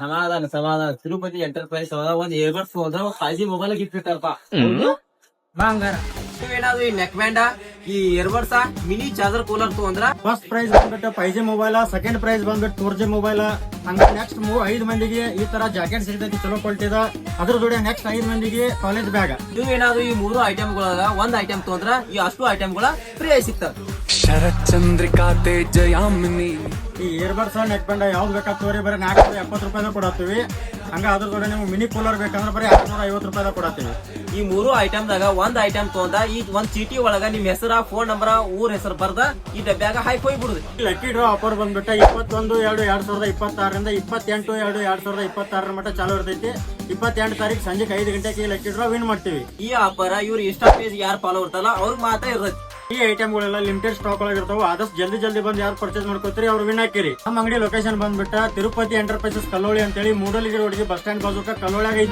ಸಮಾಧಾನ ಸಮಾಧಾನ. ತಿರುಪತಿ ಎಂಟರ್ಪ್ರೈಸ್ ಒಂದ್ ಏರ್ಬಡ್ಸ್ ಹೋದ್ರ 5G ಮೊಬೈಲ್ ಗಿಫ್ಟ್ ಇರ್ತಾರಪ್ಪ. ಏನಾದ್ರು ಈ ನೆಕ್ ಬ್ಯಾಂಡ ಈ ಇಯರ್ಬಡ್ಸ ಮಿನಿ ಚಾರ್ಜರ್ ಕೂಲರ್ ತಗೊಂಡ್ರ ಫಸ್ಟ್ ಪ್ರೈಸ್ ಬಂದ್ಬಿಟ್ಟು 5G ಮೊಬೈಲ್, ಸೆಕೆಂಡ್ ಪ್ರೈಸ್ ಬಂದ್ಬಿಟ್ಟು 4G ಮೊಬೈಲ್. ಹಂಗ ನೆಕ್ಸ್ಟ್ 5 ಮಂದಿಗೆ ಈ ತರ ಜಾಕೆಟ್ ಸಿಗ್ತೈತಿ ಚಲೋ ಕ್ವಾಲಿಟಿದ. ಅದ್ರ ಜೋಡಿ ನೆಕ್ಸ್ಟ್ 5 ಮಂದಿಗೆ ಕಾಲೇಜ್ ಬ್ಯಾಗ್. ನೀವು ಏನಾದ್ರು ಈ 3 ಐಟಮ್ಗಳಾಗ ಒಂದ್ ಐಟಮ್ ತಗೊಂಡ್ರ ಈ ಅಷ್ಟು ಐಟಮ್ಗಳ ಫ್ರೀ ಆಗಿ ಸಿಗ್ತಾವ. ಶರತ್ ಚಂದ್ರಿಕಾ ತೇಜಯಾಮಿನಿ. ಈ ಇಯರ್ಬಡ್ಸ್ ನೆಕ್ ಬ್ಯಾಂಡ್ ಯಾವ್ದು ಬೇಕಾಗ್ತವ್ರಿ ಬರೀ 470 ರೂಪಾಯಿನ ಕೊಡತ್ತೀವಿ. ಹಂಗ ಅದ್ರ ಜೋಡಿ ನೀವು ಮಿನಿ ಕೂಲರ್ ಬೇಕಂದ್ರೆ ಬರೀ 850 ರೂಪಾಯಿದ ಕೊಡತ್ತೀವಿ. ಈ 3 ಐಟಮ್ದಾಗ ಒಂದ್ ಐಟಮ್ ತಗೊಂಡ ಈ ಒಂದ್ ಚೀಟಿ ಒಳಗ ನಿಮ್ ಹೆಸರ, ಫೋನ್ ನಂಬರ್, ಊರ್ ಹೆಸರು ಬರ್ದ ಈ ಡಬ್ಬ್ಯಾಗ ಹಾಕಿ ಹೋಗ್ಬಿಡುದು. ಲಕ್ಕಿ ಡ್ರಾ ಆಫರ್ ಬಂದ್ಬಿಟ್ಟು 21/2/2026 ರಿಂದ 28/2/2026 ಮಟ್ಟ ಚಾಲೂ ಇರ್ತೈತಿ. 28 ತಾರೀಕು ಸಂಜೆ 5 ಗಂಟೆಗೆ ಲಕ್ಕಿ ಡ್ರಾ ವಿನ್ ಮಾಡ್ತೀವಿ. ಈ ಆಫರ್ ಇವ್ರು ಇನ್ಸ್ಟಾ ಪೇಜ್ ಯಾರು ಫಾಲೋ ಇರ್ತಲ್ಲ ಅವ್ರಿಗೆ ಮಾತ್ರ ಇರ್ತೈತಿ. ಈ ಐಟಮ್ಗಳೆಲ್ಲ ಲಿಮಿಟೆಡ್ ಸ್ಟಾಕ್ ಒಳಗೆ ಇರ್ತಾವ. ಆದಷ್ಟು ಜಲ್ದಿ ಬಂದು ಯಾರು ಪರ್ಚೇಸ್ ಮಾಡ್ಕೋತೀರಿ ಅವ್ರು ವಿನ್ ಹಾಕಿರಿ. ನಮ್ಮ ಅಂಗಡಿ ಲೊಕೇಶನ್ ಬಂದ್ಬಿಟ್ಟ ತಿರುಪತಿ ಎಂಟರ್ಪ್ರೈಸಸ್ ಕಲ್ಲೋಳಿ ಅಂತೇಳಿ ಮೂಡಲಗಿರಿ ರೋಡ್ಗೆ ಬಸ್ ಸ್ಟ್ಯಾಂಡ್ ಬಾಜುಕ ಕಲ್ಲೋಳಿಯಾಗ ಐತಿ.